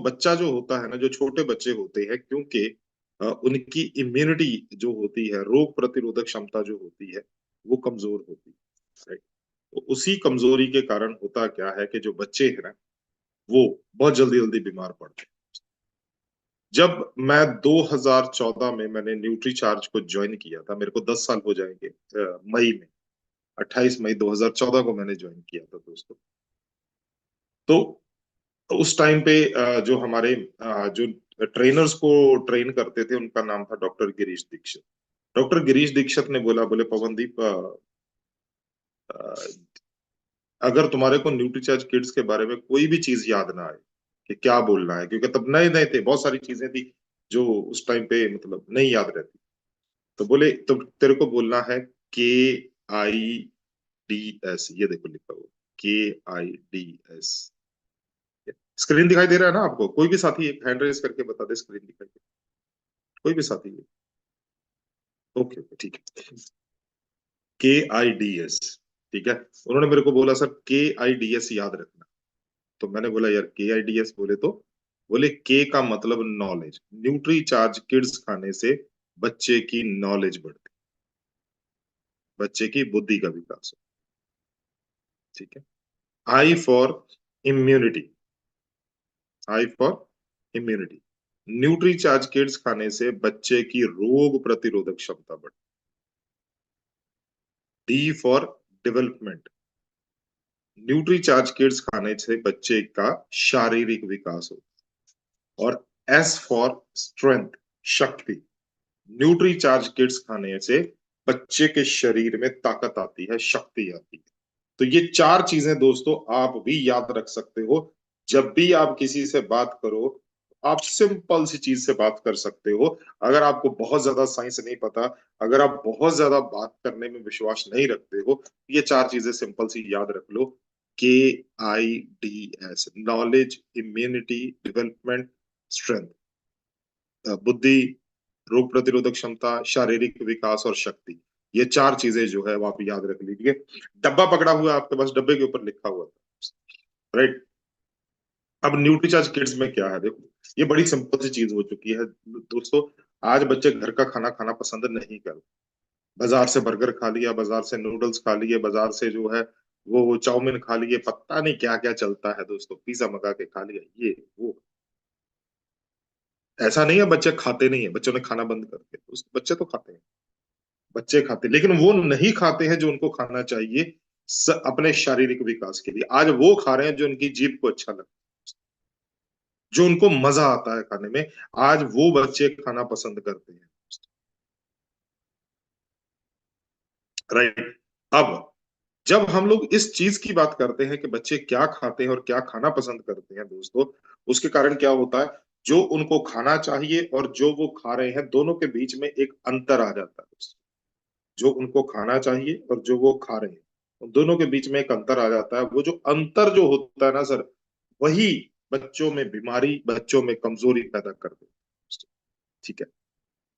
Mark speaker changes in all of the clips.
Speaker 1: बच्चा जो होता है ना, जो छोटे बच्चे होते हैं, क्योंकि उनकी इम्यूनिटी जो होती है, रोग प्रतिरोधक क्षमता जो होती है, वो कमजोर होती है। राइट। तो उसी कमजोरी के कारण होता क्या है कि जो बच्चे हैं ना, वो बहुत जल्दी जल्दी बीमार पड़ते हैं। जब मैं 2014 में मैंने न्यूट्री चार्ज को ज्वाइन किया था, मेरे को 10 साल हो जाएंगे मई में, 28 मई 2014 को मैंने ज्वाइन किया था दोस्तों। तो उस टाइम पे जो हमारे जो ट्रेनर्स को ट्रेन करते थे, उनका नाम था डॉक्टर गिरीश दीक्षित। डॉक्टर गिरीश दीक्षित ने बोला, बोले पवनदीप, अगर तुम्हारे को न्यूट्रीचार्ज किड्स के बारे में कोई भी चीज याद ना आए कि क्या बोलना है, क्योंकि तब नए नए थे, बहुत सारी चीजें थी जो उस टाइम पे मतलब नहीं याद रहती, तो बोले तो तेरे को बोलना है KIDS। ये देखो लिखा हुआ, KIDS। स्क्रीन दिखाई दे रहा है ना आपको? कोई भी साथी एक हैंड रेज करके बता दे, स्क्रीन दिखाई दे, कोई भी साथी है? ओके ओके, ठीक है। KIDS, ठीक है। उन्होंने मेरे को बोला, सर KIDS याद रखना। तो मैंने बोला यार KIDS बोले तो, बोले के का मतलब नॉलेज, न्यूट्री चार्ज किड्स खाने से बच्चे की नॉलेज बढ़ती, बच्चे की बुद्धि का विकास हो। ठीक है। I for immunity, I for immunity, nutri charge kids खाने से बच्चे की रोग प्रतिरोधक क्षमता बढ़ती। D for development, nutri charge kids खाने से बच्चे का शारीरिक विकास होता है। और एस फॉर स्ट्रेंथ, शक्ति, न्यूट्री चार्ज किड्स खाने से बच्चे के शरीर में ताकत आती है, शक्ति आती है। तो ये चार चीजें दोस्तों आप भी याद रख सकते हो। जब भी आप किसी से बात करो, आप सिंपल सी चीज से बात कर सकते हो। अगर आपको बहुत ज्यादा साइंस नहीं पता, अगर आप बहुत ज्यादा बात करने में विश्वास नहीं रखते हो, ये चार चीजें सिंपल सी याद रख लो। KIDS, knowledge, immunity, development, strength, बुद्धि, रोग प्रतिरोधक क्षमता, शारीरिक विकास और शक्ति। ये चार चीजें जो है वो आप याद रख लीजिए। डब्बा पकड़ा हुआ है आपके पास, डब्बे के ऊपर लिखा हुआ था। राइट। अब न्यूट्रीचार्ज किड्स में क्या है, देखो, ये बड़ी सिंपल सी चीज हो चुकी है दोस्तों। आज बच्चे घर का खाना खाना पसंद नहीं करते। बाजार से बर्गर खा लिया, बाजार से नूडल्स खा लिए, बाजार से जो है वो चाउमीन खा लिए, पता नहीं क्या क्या चलता है दोस्तों, पिज्जा मंगा के खा लिया, ये वो। ऐसा नहीं है बच्चे खाते नहीं है, बच्चों ने खाना बंद कर दिया, बच्चे तो खाते हैं, बच्चे खाते हैं, लेकिन वो नहीं खाते हैं जो उनको खाना चाहिए अपने शारीरिक विकास के लिए। आज वो खा रहे हैं जो उनकी जीभ को अच्छा लगता है, जो उनको मजा आता है खाने में। आज वो बच्चे खाना पसंद करते हैं। राइट। अब जब हम लोग इस चीज की बात करते हैं कि बच्चे क्या खाते हैं और क्या खाना पसंद करते हैं दोस्तों, उसके कारण क्या होता है, जो उनको खाना चाहिए और जो वो खा रहे हैं, दोनों के बीच में एक अंतर आ जाता है दोस्तों। जो उनको खाना चाहिए और जो वो खा रहे हैं, उन दोनों के बीच में एक अंतर आ जाता है। वो जो अंतर जो होता है ना सर, वही बच्चों में बीमारी, बच्चों में कमजोरी पैदा कर देता है। ठीक है।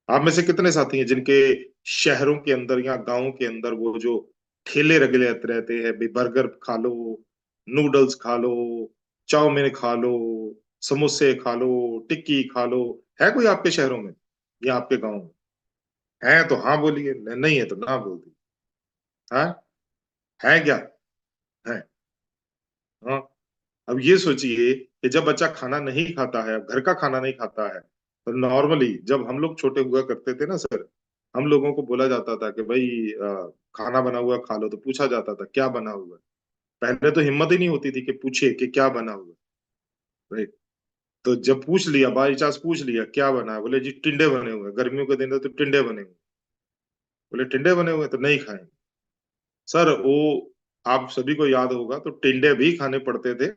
Speaker 1: आप में से कितने साथी हैं जिनके शहरों के अंदर या गांवों के अंदर वो जो ठेले लगे रहते हैं, भी बर्गर खा लो, नूडल्स खा लो, चाउमीन खा लो, समोसे खा लो, टिक्की खा लो? है कोई आपके शहरों में या आपके गांव में? है तो हाँ बोलिए, नहीं है तो ना बोल दी। हाँ, है क्या? है। हाँ। अब ये सोचिए कि जब बच्चा खाना नहीं खाता है, घर का खाना नहीं खाता है, तो नॉर्मली जब हम लोग छोटे हुआ करते थे ना सर, हम लोगों को बोला जाता था कि भाई खाना बना हुआ खा लो, तो पूछा जाता था क्या बना हुआ है। पहले तो हिम्मत ही नहीं होती थी कि पूछे कि क्या बना हुआ है। राइट। तो जब पूछ लिया, बाई चांस पूछ लिया क्या बना है, बोले जी टिंडे बने हुए हैं, गर्मियों के दिन है तो टिंडे बने हुए हैं। बोले टिंडे बने हुए हैं तो नहीं खाएंगे सर वो। आप सभी को याद होगा, तो टिंडे भी खाने पड़ते थे,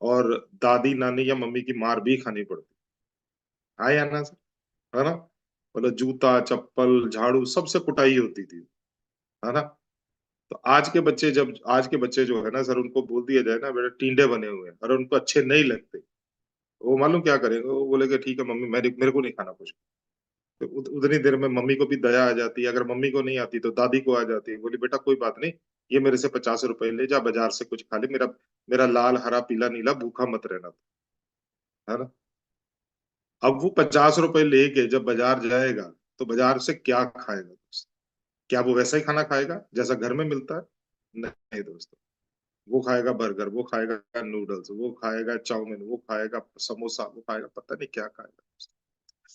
Speaker 1: और दादी नानी या मम्मी की मार भी खानी पड़ती। हाँ या ना सर? है ना? मतलब जूता चप्पल झाड़ू सबसे कुटाई होती थी, है ना? तो आज के बच्चे जो है ना सर, उनको बोल दिया जाए ना बेटा टींडे बने हुए हैं, और उनको अच्छे नहीं लगते, वो मालूम क्या करेंगे, वो बोलेगा ठीक है मम्मी, मेरे मेरे को नहीं खाना कुछ। तो उतनी देर में मम्मी को भी दया आ जाती है, अगर मम्मी को नहीं आती तो दादी को आ जाती है, बोली बेटा कोई बात नहीं, ये मेरे से 50 रुपए ले जा, बाजार से कुछ खा ले, मेरा मेरा लाल हरा पीला नीला भूखा मत रहना। है ना। अब वो 50 रुपए लेके जब बाजार जाएगा तो बाजार से क्या खाएगा दोस्त? क्या वो वैसा ही खाना खाएगा जैसा घर में मिलता है? नहीं दोस्तों। वो खाएगा बर्गर, वो खाएगा नूडल्स, वो खाएगा चाउमीन, वो खाएगा समोसा, वो खाएगा पता नहीं क्या खाएगा।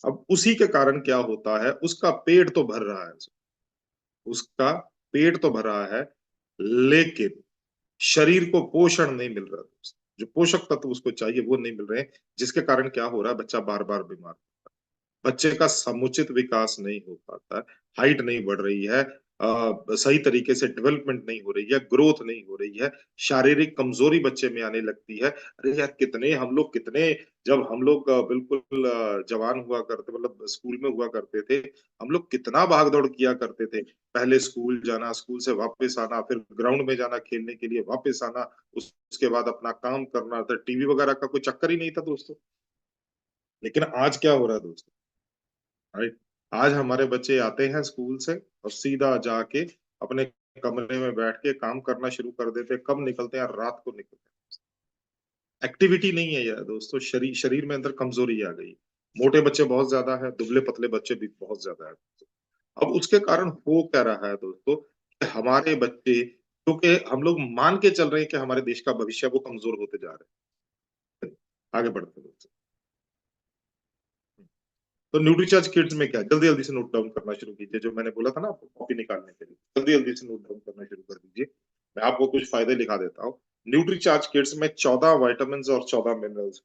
Speaker 1: अब उसी के कारण क्या होता है, उसका पेट तो भर रहा है, उसका पेट तो भर रहा है, लेकिन शरीर को पोषण नहीं मिल रहा दोस्त। जो पोषक तत्व उसको चाहिए वो नहीं मिल रहे हैं, जिसके कारण क्या हो रहा है, बच्चा बार बार बीमार, बच्चे का समुचित विकास नहीं हो पाता है, हाइट नहीं बढ़ रही है, सही तरीके से डेवलपमेंट नहीं हो रही है, ग्रोथ नहीं हो रही है, शारीरिक कमजोरी बच्चे में आने लगती है। अरे यार कितने हम लोग, कितने जब हम लोग बिल्कुल जवान हुआ करते, मतलब स्कूल में हुआ करते थे, हम लोग कितना भाग दौड़ किया करते थे। पहले स्कूल जाना, स्कूल से वापस आना, फिर ग्राउंड में जाना खेलने के लिए, वापस आना, उसके बाद अपना काम करना था, टीवी वगैरह का कोई चक्कर ही नहीं था दोस्तों। लेकिन आज क्या हो रहा है दोस्तों, राइट? आज हमारे बच्चे आते हैं स्कूल से और सीधा जाके अपने कमरे में बैठ के काम करना शुरू कर देते हैं। कब निकलते हैं? रात को निकलते हैं। एक्टिविटी नहीं है यार दोस्तों, शरीर शरीर में अंदर कमजोरी आ गई। मोटे बच्चे बहुत ज्यादा है, दुबले पतले बच्चे भी बहुत ज्यादा है। अब उसके कारण हो क्या रहा है दोस्तों, कि हमारे बच्चे, क्योंकि हम लोग मान के चल रहे हैं कि हमारे देश का भविष्य वो कमजोर होते जा रहे हैं। आगे बढ़ते हैं। तो न्यूट्रीचार्ज किड्स में क्या है? जल्दी जल्दी से नोट डाउन करना शुरू कीजिए, जो मैंने बोला था ना आपको कॉपी निकालने के लिए, जल्दी जल्दी से नोट डाउन करना शुरू कर दीजिए। मैं आपको कुछ फायदे लिखा देता हूँ। न्यूट्रीचार्ज किड्स में 14 विटामिन और 14 मिनरल्स।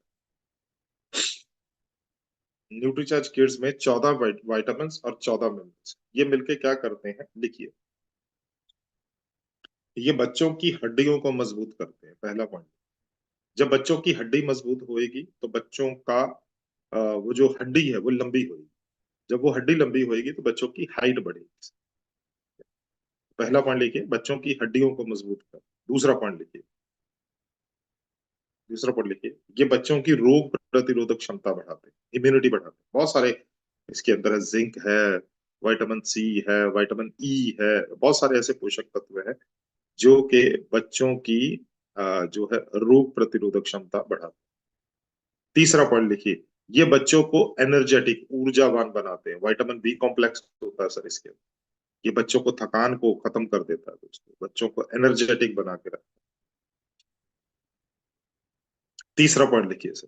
Speaker 1: न्यूट्रीचार्ज किड्स में 14 विटामिन और 14 मिनरल्स, ये मिलके क्या करते हैं, लिखिए। ये बच्चों की हड्डियों को मजबूत करते हैं, पहला पॉइंट। जब बच्चों की हड्डी मजबूत होएगी तो बच्चों का वो जो हड्डी है वो लंबी होगी। जब वो हड्डी लंबी होएगी तो बच्चों की हाइट बढ़ेगी। पहला पॉइंट लिखिए, बच्चों की हड्डियों को मजबूत कर। दूसरा पॉइंट लिखिए, दूसरा पॉइंट लिखिए, ये बच्चों की रोग प्रतिरोधक क्षमता बढ़ाते हैं, इम्यूनिटी बढ़ाते हैं। बहुत सारे इसके अंदर है, जिंक है, विटामिन सी है, विटामिन ई है, बहुत सारे ऐसे पोषक तत्व हैं जो कि बच्चों की जो है रोग प्रतिरोधक क्षमता बढ़ाते हैं। तीसरा पॉइंट लिखिए, ये बच्चों को एनर्जेटिक, ऊर्जावान बनाते हैं। विटामिन बी कॉम्प्लेक्स होता है सर इसके अंदर। ये बच्चों को थकान को खत्म कर देता है दोस्तों, बच्चों को एनर्जेटिक बना के रखता है। तीसरा पॉइंट लिखिए सर,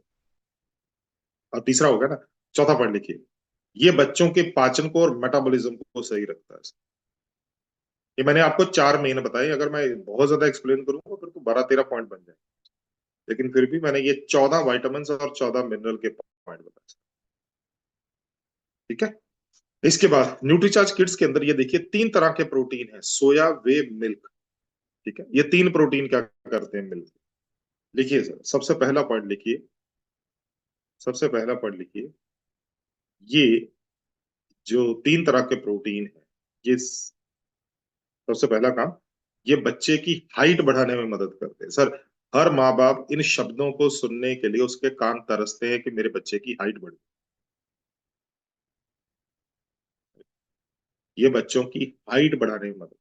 Speaker 1: और तीसरा हो गया ना। चौथा पॉइंट लिखिए, ये बच्चों के पाचन को और मेटाबॉलिज्म को सही रखता है। ये मैंने आपको चार मेन बताए, अगर मैं बहुत ज्यादा एक्सप्लेन करूंगा फिर तो 12-13 पॉइंट बन जाए, लेकिन फिर भी मैंने ये 14 विटामिन और 14 मिनरल के पॉइंट बताए। ठीक है। इसके बाद न्यूट्रीचार्ज किड्स के अंदर ये देखिए 3 तरह के प्रोटीन है, सोया, वे, मिल्क। ठीक है, ये 3 प्रोटीन क्या करते हैं मिल्क। लिखिए सर, सबसे पहला पॉइंट लिखिए, सबसे पहला पॉइंट लिखिए, ये जो 3 तरह के प्रोटीन है, ये सबसे पहला काम, ये बच्चे की हाइट बढ़ाने में मदद करते हैं सर। हर माँ बाप इन शब्दों को सुनने के लिए उसके कान तरसते हैं कि मेरे बच्चे की हाइट बढ़े। ये बच्चों की हाइट बढ़ाने में मदद।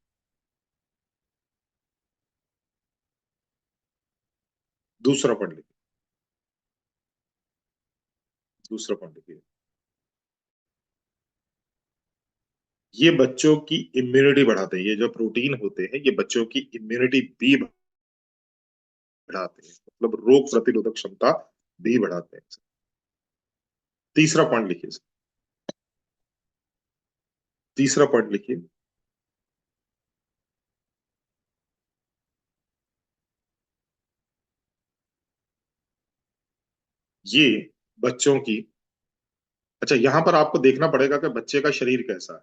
Speaker 1: दूसरा पॉइंट लिखिए, दूसरा पॉइंट लिखिए, ये बच्चों की इम्यूनिटी बढ़ाते हैं। ये जो प्रोटीन होते हैं ये बच्चों की इम्यूनिटी भी बढ़ाते हैं, मतलब रोग प्रतिरोधक क्षमता भी बढ़ाते हैं। तीसरा पॉइंट लिखिए सर, तीसरा पॉइंट लिखिए, ये बच्चों की, अच्छा यहां पर आपको देखना पड़ेगा कि बच्चे का शरीर कैसा है।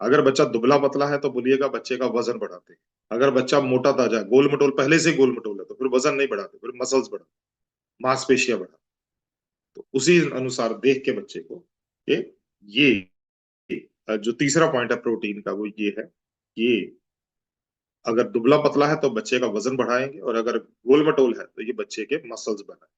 Speaker 1: अगर बच्चा दुबला पतला है तो बोलिएगा बच्चे का वजन बढ़ाते हैं। अगर बच्चा मोटा ताजा गोल मटोल, पहले से गोल मटोल है, तो फिर वजन नहीं बढ़ाते, फिर मसल्स बढ़ाते, मांसपेशियां बढ़ाते। तो उसी अनुसार देख के बच्चे को कि ये जो तीसरा पॉइंट है प्रोटीन का वो ये है, ये अगर दुबला पतला है तो बच्चे का वजन बढ़ाएंगे, और अगर गोल मटोल है तो ये बच्चे के मसल्स बढ़ाएंगे।